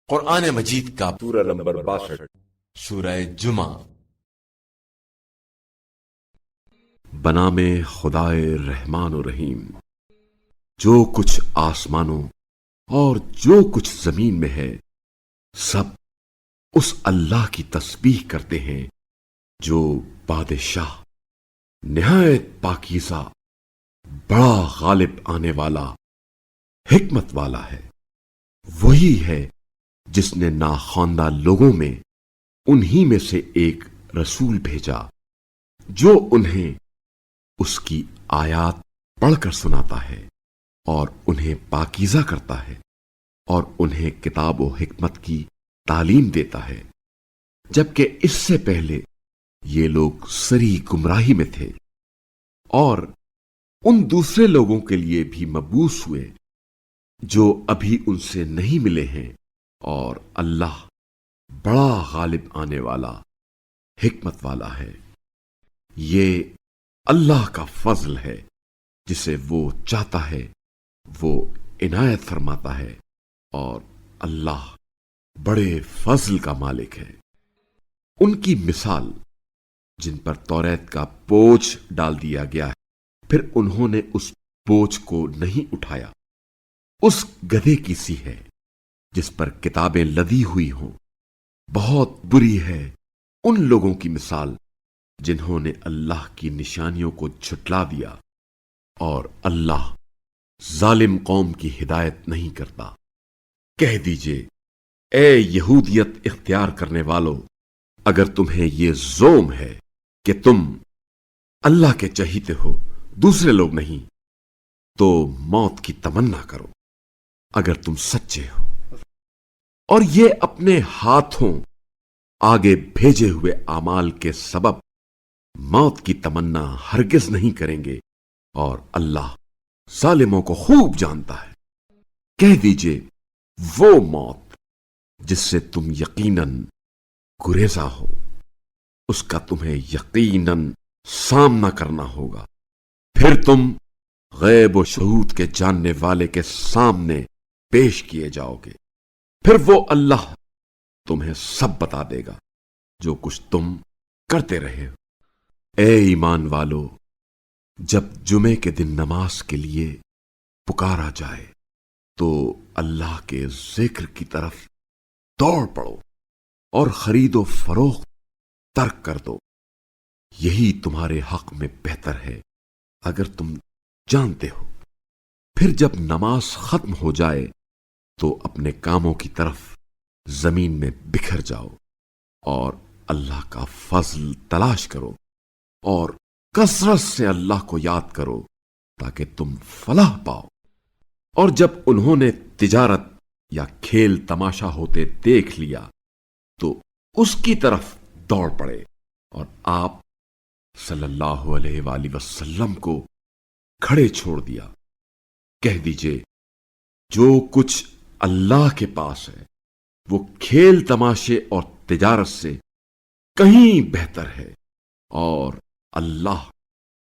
قرآن مجید کا سورہ نمبر 62 سورہ جمعہ۔ بنام خدائے رحمان و رحیم۔ جو کچھ آسمانوں اور جو کچھ زمین میں ہے سب اس اللہ کی تسبیح کرتے ہیں جو بادشاہ نہایت پاکیزہ، بڑا غالب آنے والا، حکمت والا ہے۔ وہی ہے جس نے ناخواندہ لوگوں میں انہی میں سے ایک رسول بھیجا جو انہیں اس کی آیات پڑھ کر سناتا ہے اور انہیں پاکیزہ کرتا ہے اور انہیں کتاب و حکمت کی تعلیم دیتا ہے، جبکہ اس سے پہلے یہ لوگ سری گمراہی میں تھے اور ان دوسرے لوگوں کے لیے بھی مبعوث ہوئے جو ابھی ان سے نہیں ملے ہیں، اور اللہ بڑا غالب آنے والا، حکمت والا ہے۔ یہ اللہ کا فضل ہے، جسے وہ چاہتا ہے وہ عنایت فرماتا ہے، اور اللہ بڑے فضل کا مالک ہے۔ ان کی مثال جن پر توریت کا بوجھ ڈال دیا گیا ہے، پھر انہوں نے اس بوجھ کو نہیں اٹھایا، اس گدھے کی سی ہے جس پر کتابیں لدی ہوئی ہوں۔ بہت بری ہے ان لوگوں کی مثال جنہوں نے اللہ کی نشانیوں کو جھٹلا دیا، اور اللہ ظالم قوم کی ہدایت نہیں کرتا۔ کہہ دیجئے، اے یہودیت اختیار کرنے والو، اگر تمہیں یہ زوم ہے کہ تم اللہ کے چہیتے ہو، دوسرے لوگ نہیں، تو موت کی تمنا کرو اگر تم سچے ہو، اور یہ اپنے ہاتھوں آگے بھیجے ہوئے اعمال کے سبب موت کی تمنا ہرگز نہیں کریں گے، اور اللہ ظالموں کو خوب جانتا ہے۔ کہہ دیجئے، وہ موت جس سے تم یقیناً گریزا ہو، اس کا تمہیں یقیناً سامنا کرنا ہوگا، پھر تم غیب و شہود کے جاننے والے کے سامنے پیش کیے جاؤ گے، پھر وہ اللہ تمہیں سب بتا دے گا جو کچھ تم کرتے رہے ہو۔ اے ایمان والو، جب جمعے کے دن نماز کے لیے پکارا جائے تو اللہ کے ذکر کی طرف دوڑ پڑو اور خرید و فروخت ترک کر دو، یہی تمہارے حق میں بہتر ہے اگر تم جانتے ہو۔ پھر جب نماز ختم ہو جائے تو اپنے کاموں کی طرف زمین میں بکھر جاؤ اور اللہ کا فضل تلاش کرو، اور کثرت سے اللہ کو یاد کرو تاکہ تم فلاح پاؤ۔ اور جب انہوں نے تجارت یا کھیل تماشا ہوتے دیکھ لیا تو اس کی طرف دوڑ پڑے، اور آپ صلی اللہ علیہ وآلہ وسلم کو کھڑے چھوڑ دیا۔ کہہ دیجئے، جو کچھ اللہ کے پاس ہے وہ کھیل تماشے اور تجارت سے کہیں بہتر ہے، اور اللہ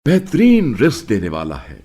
بہترین رزق دینے والا ہے۔